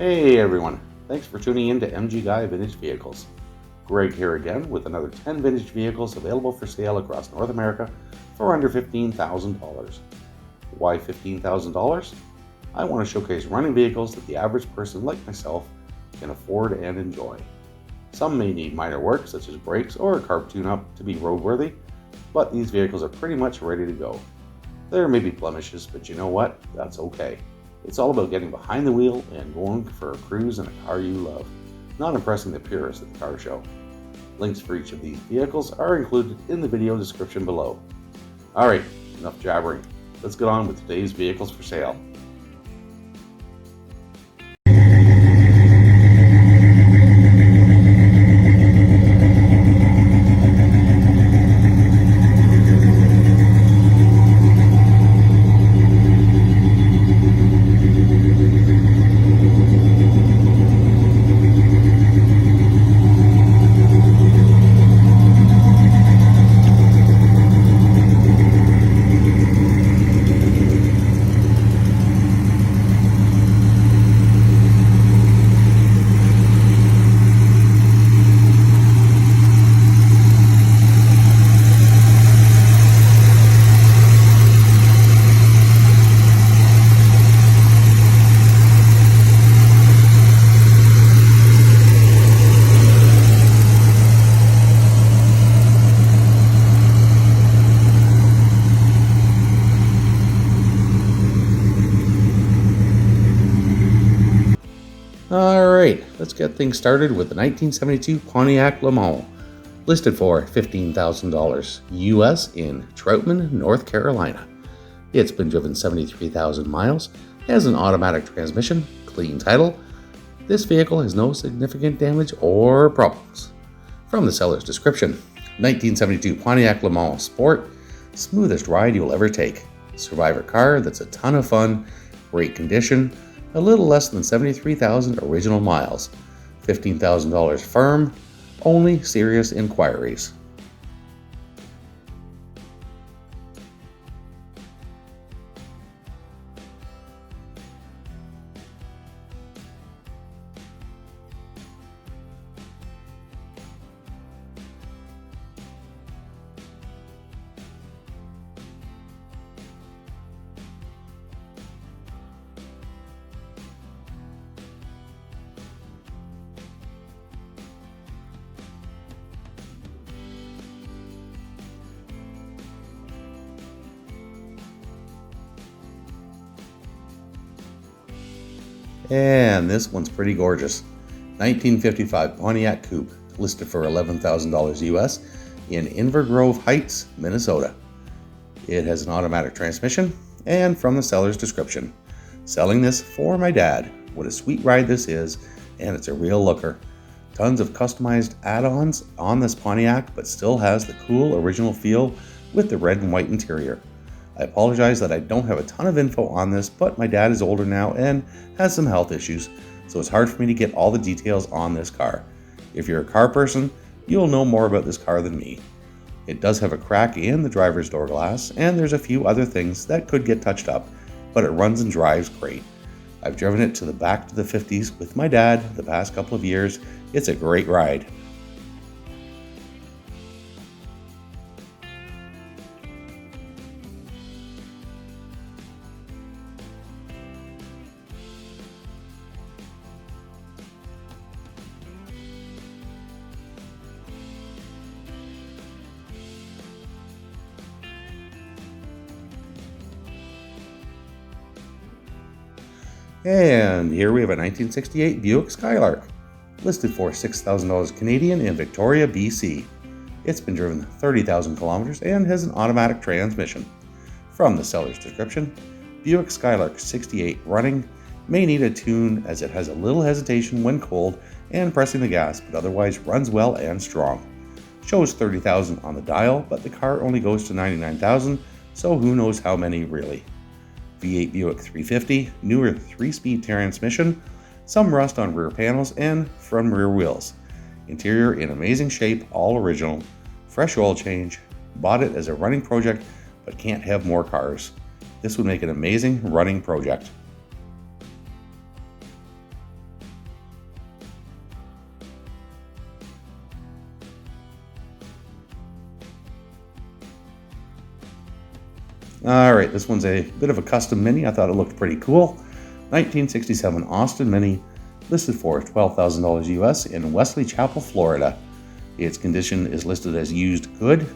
Hey everyone, thanks for tuning in to MG Guy Vintage Vehicles. Greg here again with another 10 vintage vehicles available for sale across North America for under $15,000. Why $15,000? I want to showcase running vehicles that the average person like myself can afford and enjoy. Some may need minor work such as brakes or a carb tune-up to be roadworthy, but these vehicles are pretty much ready to go. There may be blemishes, but you know what? That's okay. It's all about getting behind the wheel and going for a cruise in a car you love, not impressing the purists at the car show. Links for each of these vehicles are included in the video description below. Alright, enough jabbering. Let's get on with today's vehicles for sale. Alright, let's get things started with the 1972 Pontiac Lon, listed for $15,000 US in Troutman, North Carolina. It's been driven 73,000 miles, has an automatic transmission, clean title. This vehicle has no significant damage or problems. From the seller's description, 1972 Pontiac Lon Sport, smoothest ride you'll ever take. Survivor car that's a ton of fun, great condition, a little less than 73,000 original miles, $15,000 firm, only serious inquiries. And this one's pretty gorgeous. 1955 Pontiac Coupe, listed for $11,000 US in Inver Grove Heights, Minnesota. It has an automatic transmission, and from the seller's description, selling this for my dad. What a sweet ride this is, and it's a real looker. Tons of customized add-ons on this Pontiac, but still has the cool original feel with the red and white interior. I apologize that I don't have a ton of info on this, but my dad is older now and has some health issues, so it's hard for me to get all the details on this car. If you're a car person, you'll know more about this car than me. It does have a crack in the driver's door glass, and there's a few other things that could get touched up, but it runs and drives great. I've driven it to the back to the 50s with my dad the past couple of years. It's a great ride. And here we have a 1968 Buick Skylark, listed for $6,000 Canadian in Victoria, BC. It's been driven 30,000 kilometers and has an automatic transmission. From the seller's description, Buick Skylark 68 running, may need a tune as it has a little hesitation when cold and pressing the gas, but otherwise runs well and strong. Shows 30,000 on the dial, but the car only goes to 99,000, so who knows how many really. V8 Buick 350, newer 3-speed transmission, some rust on rear panels and front rear wheels. Interior in amazing shape, all original, fresh oil change, bought it as a running project but can't have more cars. This would make an amazing running project. All right, this one's a bit of a custom Mini. I thought it looked pretty cool. 1967 Austin Mini, listed for $12,000 US in Wesley Chapel, Florida. Its condition is listed as used good,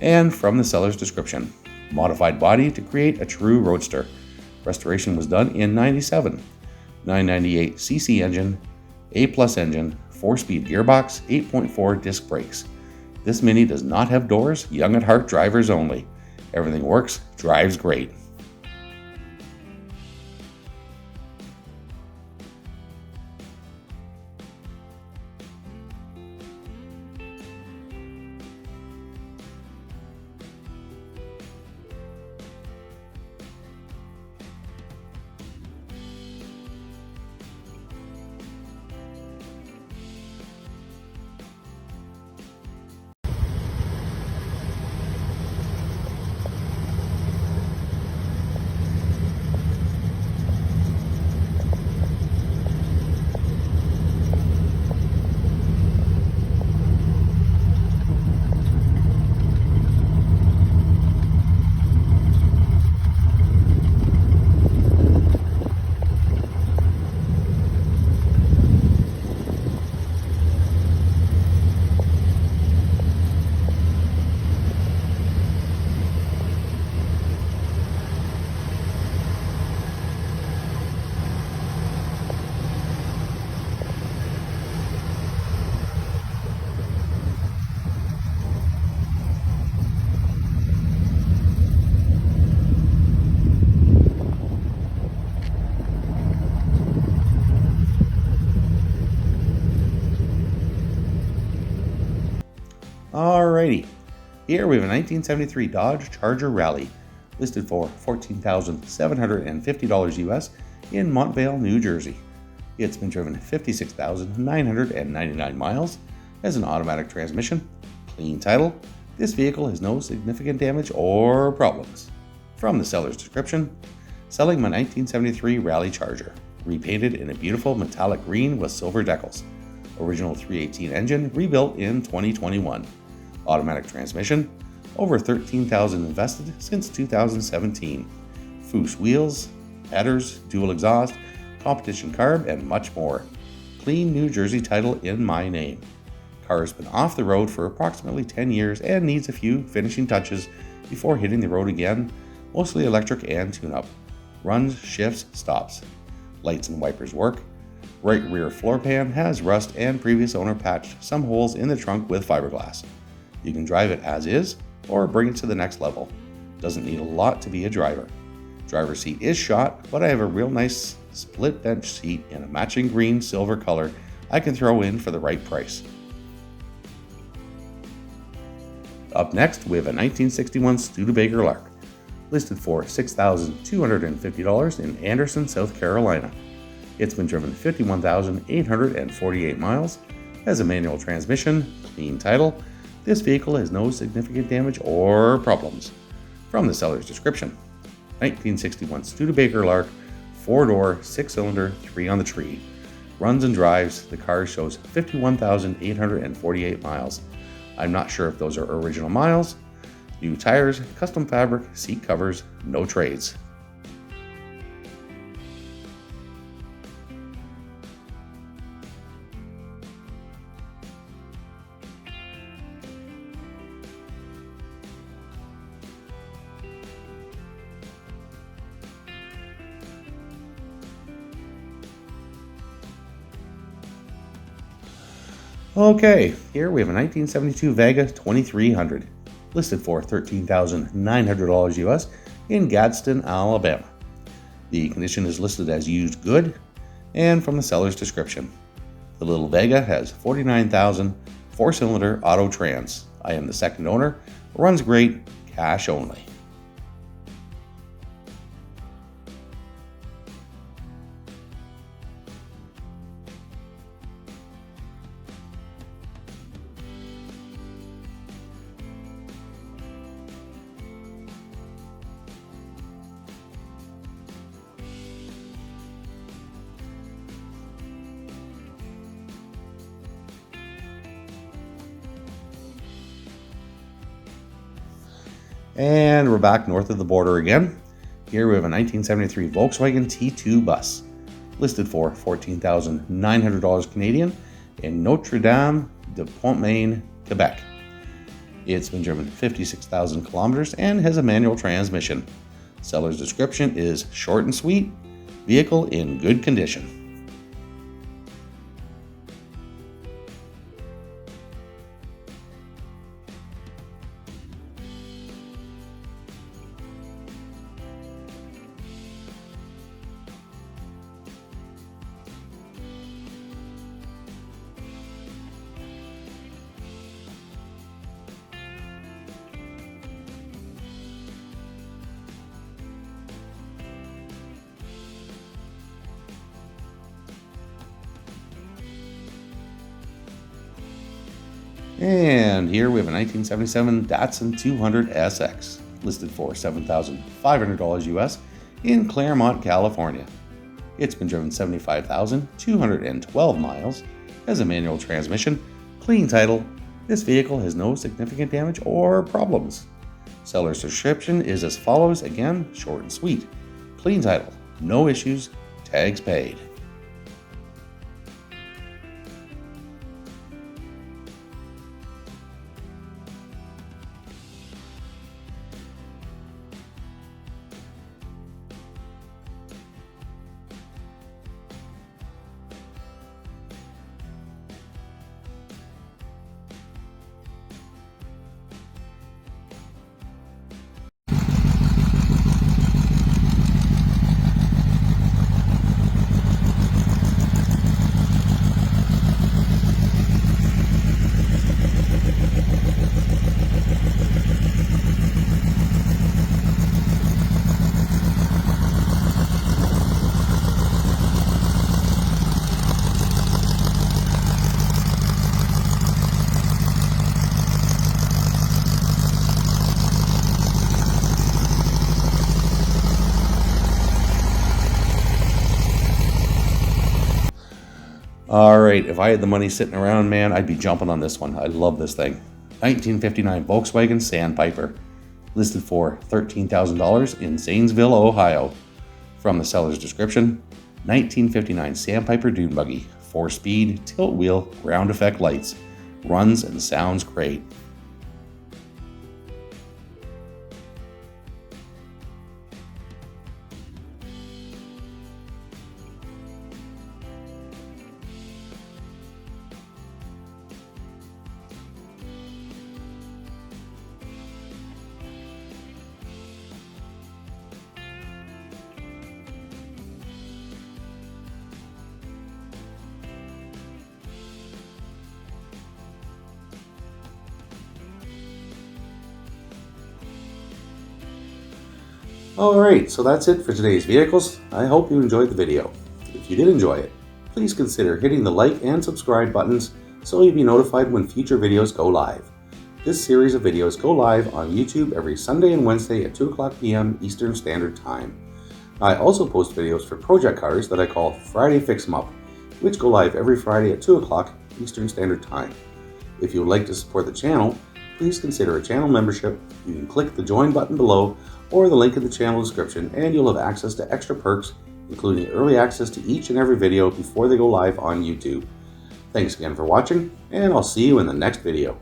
and from the seller's description, modified body to create a true roadster. Restoration was done in 97. 998 cc engine, A+ engine, 4-speed gearbox, 8.4 disc brakes. This Mini does not have doors, young at heart drivers only. Everything works, drives great. Alrighty, here we have a 1973 Dodge Charger Rally, listed for $14,750 US in Montvale, New Jersey. It's been driven 56,999 miles, has an automatic transmission, clean title. This vehicle has no significant damage or problems. From the seller's description, selling my 1973 Rally Charger, repainted in a beautiful metallic green with silver decals. Original 318 engine, rebuilt in 2021. Automatic transmission, over 13,000 invested since 2017. Foose wheels, headers, dual exhaust, competition carb, and much more. Clean New Jersey title in my name. Car has been off the road for approximately 10 years and needs a few finishing touches before hitting the road again, mostly electric and tune-up. Runs, shifts, stops. Lights and wipers work. Right rear floor pan has rust and previous owner patched some holes in the trunk with fiberglass. You can drive it as is or bring it to the next level. Doesn't need a lot to be a driver. Driver's seat is shot, but I have a real nice split bench seat in a matching green silver color I can throw in for the right price. Up next, we have a 1961 Studbaker Lark, listed for $6,250 in Anderson, South Carolina. It's been driven 51,848 miles, has a manual transmission, clean title. This vehicle has no significant damage or problems. From the seller's description, 1961 Studbaker Lark, 4-door, 6-cylinder, 3 on the tree. Runs and drives, the car shows 51,848 miles. I'm not sure if those are original miles. New tires, custom fabric, seat covers, no trades. Okay, here we have a 1972 Vega 2300, listed for $13,900 US in Gadsden, Alabama. The condition is listed as used good, and from the seller's description, the little Vega has 49,000, 4-cylinder auto trans. I am the second owner, runs great, cash only. And we're back north of the border again. Here we have a 1973 Volkswagen T2 bus, listed for $14,900 Canadian in Notre Dame de Pontmain, Quebec. It's been driven 56,000 kilometers and has a manual transmission. Seller's description is short and sweet, vehicle in good condition. And here we have a 1977 Datsun 200 SX, listed for $7,500 US in Claremont, California. It's been driven 75,212 miles, has a manual transmission, clean title. This vehicle has no significant damage or problems. Seller's description is as follows, again, short and sweet. Clean title, no issues, tags paid. Alright, if I had the money sitting around, man, I'd be jumping on this one. I love this thing. 1959 Volkswagen Sandpiper, listed for $13,000 in Zanesville, Ohio. From the seller's description, 1959 Sandpiper dune buggy, 4-speed, tilt wheel, ground effect lights, runs and sounds great. Alright, so that's it for today's vehicles. I hope you enjoyed the video. If you did enjoy it, please consider hitting the like and subscribe buttons so you'll be notified when future videos go live. This series of videos go live on YouTube every Sunday and Wednesday at 2:00 p.m. Eastern Standard Time. I also post videos for project cars that I call Friday Fix 'em Up, which go live every Friday at 2:00 Eastern Standard Time. If you would like to support the channel, please consider a channel membership. You can click the join button below or the link in the channel description, and you'll have access to extra perks, including early access to each and every video before they go live on YouTube. Thanks again for watching, and I'll see you in the next video.